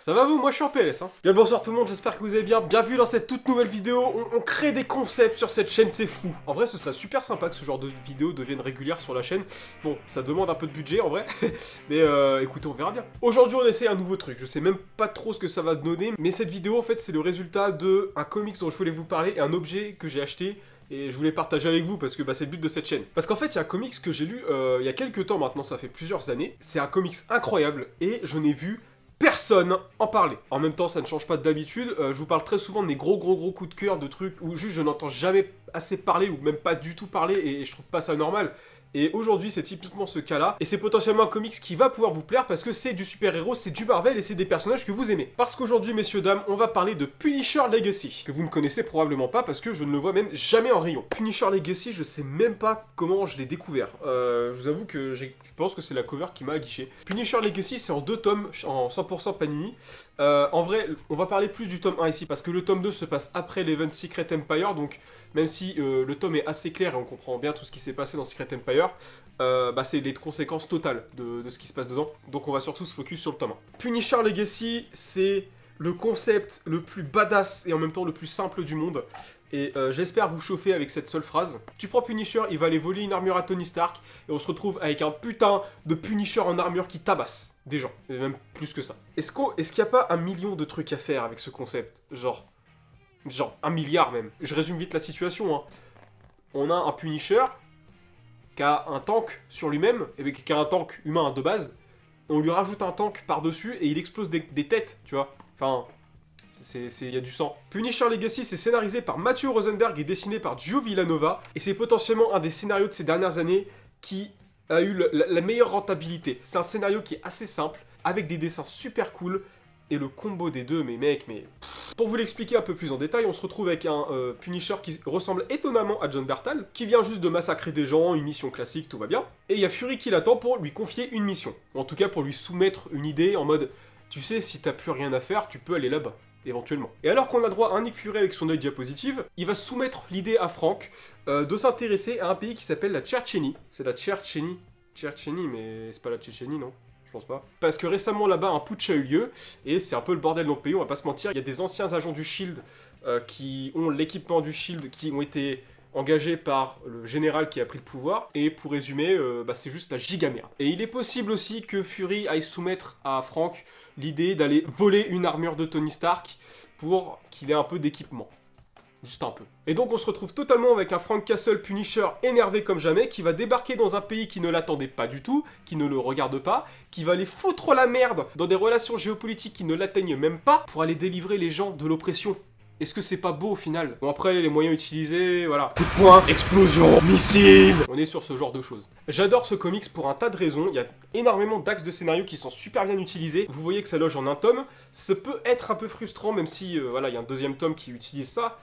Ça va vous? Moi je suis en PLS hein. Bien le bonsoir tout le monde, j'espère que vous allez bien. Bienvenue dans cette toute nouvelle vidéo. On crée des concepts sur cette chaîne, c'est fou. En vrai ce serait super sympa que ce genre de vidéo devienne régulière sur la chaîne. Bon, ça demande un peu de budget en vrai. Mais écoutez, on verra bien. Aujourd'hui on essaie un nouveau truc. Je sais même pas trop ce que ça va donner. Mais cette vidéo en fait c'est le résultat de un comics dont je voulais vous parler et un objet que j'ai acheté. Et je voulais partager avec vous parce que c'est le but de cette chaîne. Parce qu'en fait, il y a un comics que j'ai lu il y a quelques temps maintenant, ça fait plusieurs années. C'est un comics incroyable et je n'ai vu personne en parler. En même temps, ça ne change pas d'habitude. Je vous parle très souvent de mes gros coups de cœur, de trucs où juste je n'entends jamais assez parler ou même pas du tout parler et je trouve pas ça normal. Et aujourd'hui, c'est typiquement ce cas-là. Et c'est potentiellement un comics qui va pouvoir vous plaire parce que c'est du super-héros, c'est du Marvel et c'est des personnages que vous aimez. Parce qu'aujourd'hui, messieurs, dames, on va parler de Punisher Legacy. Que vous ne connaissez probablement pas parce que je ne le vois même jamais en rayon. Punisher Legacy, je sais même pas comment je l'ai découvert. Je vous avoue que je pense que c'est la cover qui m'a aguiché. Punisher Legacy, c'est en 2 tomes, en 100% Panini. En vrai, on va parler plus du tome 1 ici parce que le tome 2 se passe après l'event Secret Empire. Donc, même si le tome est assez clair et on comprend bien tout ce qui s'est passé dans Secret Empire, c'est les conséquences totales de ce qui se passe dedans. Donc on va surtout se focus sur le tome 1. Punisher Legacy, c'est le concept le plus badass et en même temps le plus simple du monde. Et j'espère vous chauffer avec cette seule phrase. Tu prends Punisher, il va aller voler une armure à Tony Stark, et on se retrouve avec un putain de Punisher en armure qui tabasse des gens. Et même plus que ça. Est-ce qu'il n'y a pas un million de trucs à faire avec ce concept? Genre 1 milliard même. Je résume vite la situation, hein. On a un Punisher qui a un tank sur lui-même, et qui a un tank humain de base. On lui rajoute un tank par-dessus et il explose des têtes, tu vois. Enfin, il y a du sang. Punisher Legacy, c'est scénarisé par Matthew Rosenberg et dessiné par Joe Villanova. Et c'est potentiellement un des scénarios de ces dernières années qui a eu la meilleure rentabilité. C'est un scénario qui est assez simple, avec des dessins super cool. Et le combo des deux, mais mec, Pour vous l'expliquer un peu plus en détail, on se retrouve avec un Punisher qui ressemble étonnamment à John Bertal, qui vient juste de massacrer des gens, une mission classique, tout va bien. Et il y a Fury qui l'attend pour lui confier une mission. Ou en tout cas pour lui soumettre une idée en mode, tu sais, si t'as plus rien à faire, tu peux aller là-bas, éventuellement. Et alors qu'on a droit à un Nick Fury avec son œil diapositive, il va soumettre l'idée à Frank de s'intéresser à un pays qui s'appelle la Tchétchénie. C'est la Tchétchénie, mais c'est pas la Tchétchénie, non? Je pense pas. Parce que récemment là-bas un putsch a eu lieu et c'est un peu le bordel dans le pays, on va pas se mentir. Il y a des anciens agents du SHIELD qui ont l'équipement du SHIELD qui ont été engagés par le général qui a pris le pouvoir. Et pour résumer, c'est juste la giga merde. Et il est possible aussi que Fury aille soumettre à Frank l'idée d'aller voler une armure de Tony Stark pour qu'il ait un peu d'équipement. Juste un peu. Et donc on se retrouve totalement avec un Frank Castle Punisher énervé comme jamais, qui va débarquer dans un pays qui ne l'attendait pas du tout, qui ne le regarde pas, qui va aller foutre la merde dans des relations géopolitiques qui ne l'atteignent même pas, pour aller délivrer les gens de l'oppression. Est-ce que c'est pas beau au final? Bon après les moyens utilisés, voilà. Coup de poing, explosion, missile. On est sur ce genre de choses. J'adore ce comics pour un tas de raisons, il y a énormément d'axes de scénario qui sont super bien utilisés. Vous voyez que ça loge en un tome, ça peut être un peu frustrant même si, il y a un deuxième tome qui utilise ça.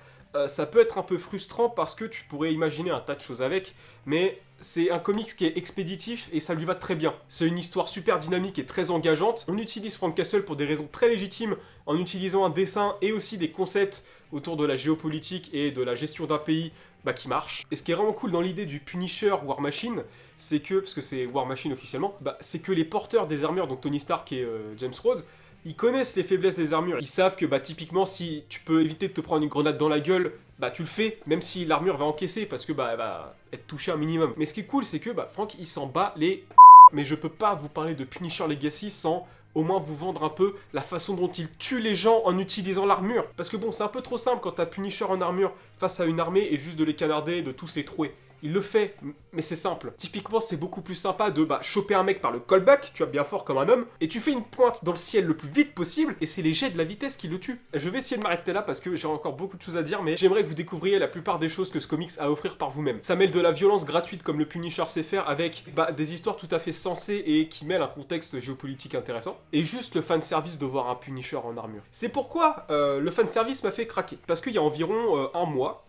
Ça peut être un peu frustrant parce que tu pourrais imaginer un tas de choses avec, mais c'est un comics qui est expéditif et ça lui va très bien. C'est une histoire super dynamique et très engageante. On utilise Frank Castle pour des raisons très légitimes en utilisant un dessin et aussi des concepts autour de la géopolitique et de la gestion d'un pays qui marche. Et ce qui est vraiment cool dans l'idée du Punisher War Machine, c'est que, parce que c'est War Machine officiellement, c'est que les porteurs des armures, donc Tony Stark et James Rhodes, ils connaissent les faiblesses des armures. Ils savent que typiquement si tu peux éviter de te prendre une grenade dans la gueule, tu le fais, même si l'armure va encaisser parce que elle va être touchée un minimum. Mais ce qui est cool, c'est que Frank il s'en bat les... Mais je peux pas vous parler de Punisher Legacy sans au moins vous vendre un peu la façon dont il tue les gens en utilisant l'armure. Parce que bon, c'est un peu trop simple quand t'as Punisher en armure face à une armée et juste de les canarder, de tous les trouer. Il le fait, mais c'est simple. Typiquement, c'est beaucoup plus sympa de choper un mec par le callback, tu as bien fort comme un homme, et tu fais une pointe dans le ciel le plus vite possible, et c'est les jets de la vitesse qui le tuent. Je vais essayer de m'arrêter là parce que j'ai encore beaucoup de choses à dire, mais j'aimerais que vous découvriez la plupart des choses que ce comics a à offrir par vous-même. Ça mêle de la violence gratuite comme le Punisher sait faire, avec des histoires tout à fait sensées et qui mêlent un contexte géopolitique intéressant, et juste le fanservice de voir un Punisher en armure. C'est pourquoi le fanservice m'a fait craquer. Parce qu'il y a environ un mois,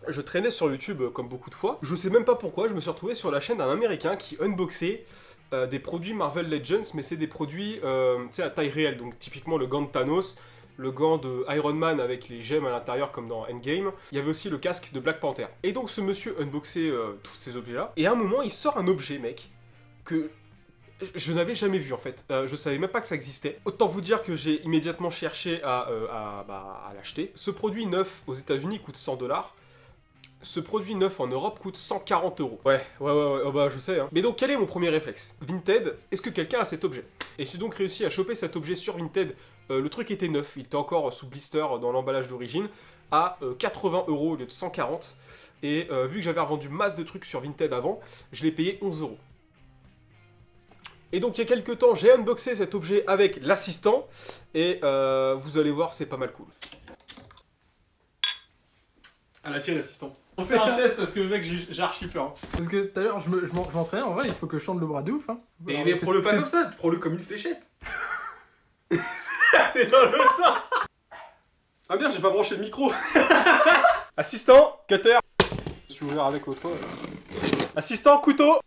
je traînais sur YouTube comme beaucoup de fois. Je sais même pas pourquoi, je me suis retrouvé sur la chaîne d'un américain qui unboxait des produits Marvel Legends, mais c'est des produits à taille réelle. Donc typiquement le gant de Thanos, le gant de Iron Man avec les gemmes à l'intérieur comme dans Endgame. Il y avait aussi le casque de Black Panther. Et donc ce monsieur unboxait tous ces objets-là. Et à un moment, il sort un objet, mec, que Je n'avais jamais vu en fait, je savais même pas que ça existait. Autant vous dire que j'ai immédiatement cherché à l'acheter. Ce produit neuf aux États-Unis coûte 100$. Ce produit neuf en Europe coûte 140€. Ouais, oh bah je sais hein. Mais donc quel est mon premier réflexe? Vinted, est-ce que quelqu'un a cet objet? Et j'ai donc réussi à choper cet objet sur Vinted. Le truc était neuf, il était encore sous blister dans l'emballage d'origine, à 80€ au lieu de 140. Et vu que j'avais revendu masse de trucs sur Vinted avant, je l'ai payé 11€. Et donc il y a quelques temps, j'ai unboxé cet objet avec l'assistant, et vous allez voir, c'est pas mal cool. À la tienne, assistant. On fait un test parce que mec, j'ai archi peur. Parce que tout à l'heure, je m'entraînais, en vrai, il faut que je chante le bras de ouf. Hein. Mais prends-le pas comme ça, prends-le comme une fléchette. Et dans l'autre sens. Ah bien, j'ai pas branché le micro. Assistant, cutter. Je suis ouvert avec l'autre. Assistant, couteau.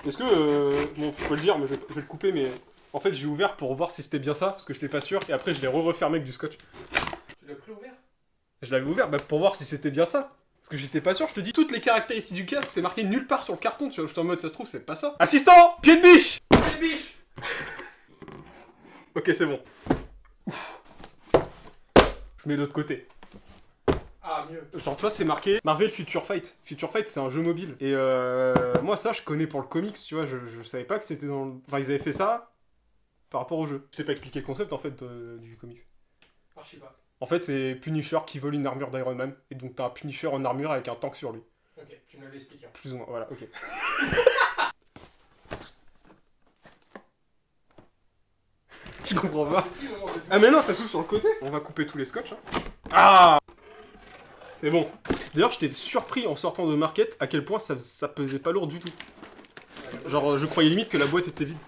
Est-ce que... bon, faut pas le dire, mais je vais le couper, mais... En fait, j'ai ouvert pour voir si c'était bien ça, parce que j'étais pas sûr, et après je l'ai refermé avec du scotch. Tu l'as pris ouvert? Je l'avais ouvert pour voir si c'était bien ça. Parce que j'étais pas sûr, je te dis, toutes les caractéristiques du casque, c'est marqué nulle part sur le carton, tu vois, je suis en mode, ça se trouve, c'est pas ça. Assistant, pied de biche. Pied de biche. Ok, c'est bon. Ouf. Je mets de l'autre côté. Ah, mieux. Genre, tu vois, c'est marqué Marvel Future Fight. Future Fight, c'est un jeu mobile. Et moi, ça, je connais pour le comics, tu vois, je savais pas que c'était dans le... Enfin, ils avaient fait ça par rapport au jeu. Je t'ai pas expliqué le concept, en fait, du comics. Archi pas. En fait, c'est Punisher qui vole une armure d'Iron Man, et donc t'as un Punisher en armure avec un tank sur lui. Ok, tu me l'avais expliqué. Plus ou moins, voilà, ok. Je comprends pas. Ah mais non, ça s'ouvre sur le côté. On va couper tous les scotch. Hein. Ah. Mais bon. D'ailleurs, j'étais surpris en sortant de Market à quel point ça pesait pas lourd du tout. Genre, je croyais limite que la boîte était vide.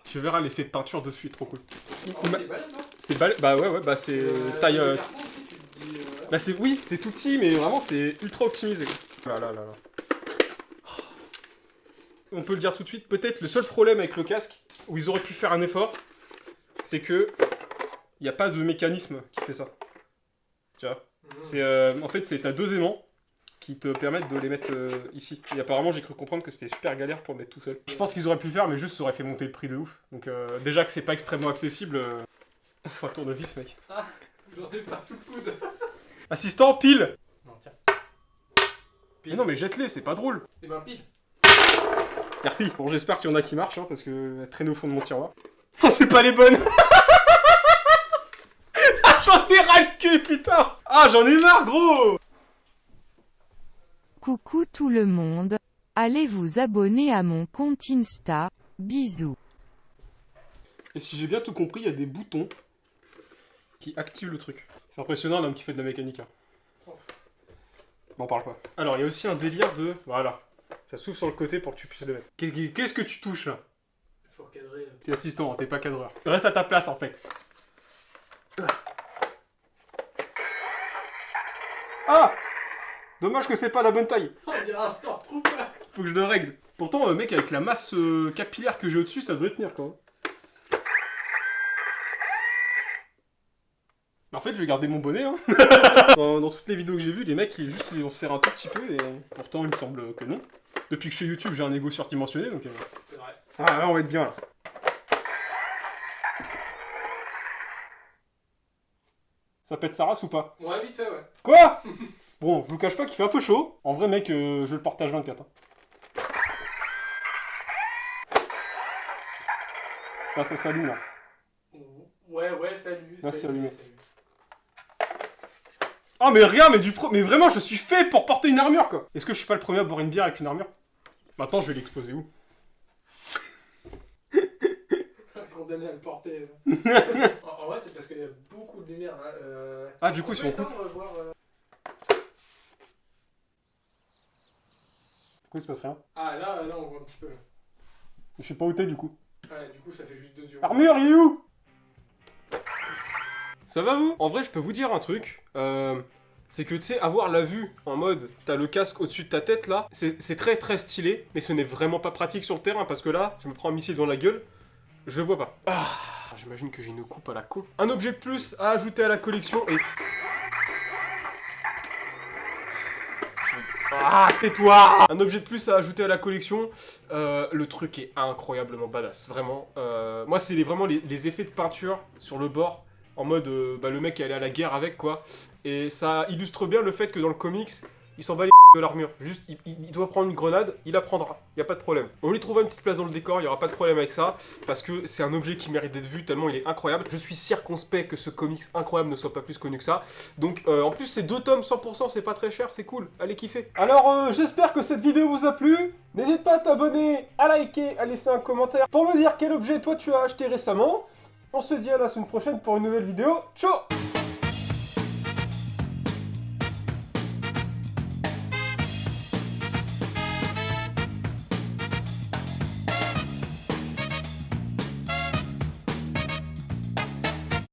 Tu verras l'effet peinture dessus, trop cool. C'est balèze, non? C'est balèze, bah ouais, bah c'est taille... Bah c'est, oui, c'est tout petit, mais vraiment c'est ultra optimisé. Là. On peut le dire tout de suite, peut-être le seul problème avec le casque, où ils auraient pu faire un effort, c'est que il n'y a pas de mécanisme qui fait ça. Tu vois, en fait, c'est t'as deux aimants qui te permettent de les mettre ici. Et apparemment, j'ai cru comprendre que c'était super galère pour le mettre tout seul. Je pense qu'ils auraient pu le faire, mais juste ça aurait fait monter le prix de ouf. Donc déjà que c'est pas extrêmement accessible, faut un tournevis, mec. Ah, j'en ai pas sous le coude. Assistant, pile. Non, tiens. Mais non, mais jette-les, c'est pas drôle. Eh ben, pile. Merci. Bon, j'espère qu'il y en a qui marchent, hein, parce que elles traînent au fond de mon tiroir. Oh, c'est pas les bonnes. Ah, j'en ai ras le cul, putain. Ah, j'en ai marre, gros. Coucou tout le monde. Allez vous abonner à mon compte Insta. Bisous. Et si j'ai bien tout compris, il y a des boutons qui activent le truc. C'est impressionnant, un homme qui fait de la mécanique. Hein. M'en parle pas. Alors, il y a aussi un délire de... Voilà. Ça s'ouvre sur le côté pour que tu puisses le mettre. Qu'est-ce que tu touches, là? Faut recadrer. T'es assistant, hein, t'es pas cadreur. Reste à ta place, en fait. Ah! Dommage que c'est pas la bonne taille. On dirait un Stormtrooper. Faut que je le règle. Pourtant, mec, avec la masse capillaire que j'ai au-dessus, ça devrait tenir, quoi. En fait, je vais garder mon bonnet, hein. Dans toutes les vidéos que j'ai vues, les mecs, on se serre un tout petit peu, et pourtant, il me semble que non. Depuis que je suis YouTube, j'ai un ego surdimensionné, donc... C'est vrai. Ah, là, on va être bien, là. Ça pète sa race ou pas? Ouais, vite fait, ouais. Quoi? Bon, je vous cache pas qu'il fait un peu chaud. En vrai, mec, je le partage 24. Hein. Là, ça s'allume, là. Ouais, salut. Là, c'est allumé. Oh, mais rien, mais vraiment, je suis fait pour porter une armure, quoi. Est-ce que je suis pas le premier à boire une bière avec une armure? Maintenant, je vais l'exposer où? Condamné à le porter. En vrai, c'est parce qu'il y a beaucoup de lumière. Là. Ah, du coup, ils sont en couple. Pourquoi il se passe rien? Ah, là, on voit un petit peu. Je sais pas où t'es, du coup. Ouais, du coup, ça fait juste 2 yeux. Armure, il est où? Ça va, vous? En vrai, je peux vous dire un truc. C'est que, tu sais, avoir la vue en mode, t'as le casque au-dessus de ta tête, là, c'est très très stylé, mais ce n'est vraiment pas pratique sur le terrain, parce que là, je me prends un missile dans la gueule, je le vois pas. Ah, j'imagine que j'ai une coupe à la con. Un objet de plus à ajouter à la collection, et... Ah, tais-toi! Un objet de plus à ajouter à la collection, le truc est incroyablement badass, vraiment. Moi, c'est vraiment les effets de peinture sur le bord, en mode, le mec est allé à la guerre avec, quoi. Et ça illustre bien le fait que dans le comics, il s'en bat les de l'armure. Juste, il doit prendre une grenade, il la prendra. Y a pas de problème. On lui trouvera une petite place dans le décor, y aura pas de problème avec ça. Parce que c'est un objet qui mérite d'être vu tellement il est incroyable. Je suis circonspect que ce comics incroyable ne soit pas plus connu que ça. Donc, en plus, c'est 2 tomes 100%, c'est pas très cher, c'est cool. Allez kiffer. Alors, j'espère que cette vidéo vous a plu. N'hésite pas à t'abonner, à liker, à laisser un commentaire pour me dire quel objet toi tu as acheté récemment. On se dit à la semaine prochaine pour une nouvelle vidéo. Ciao!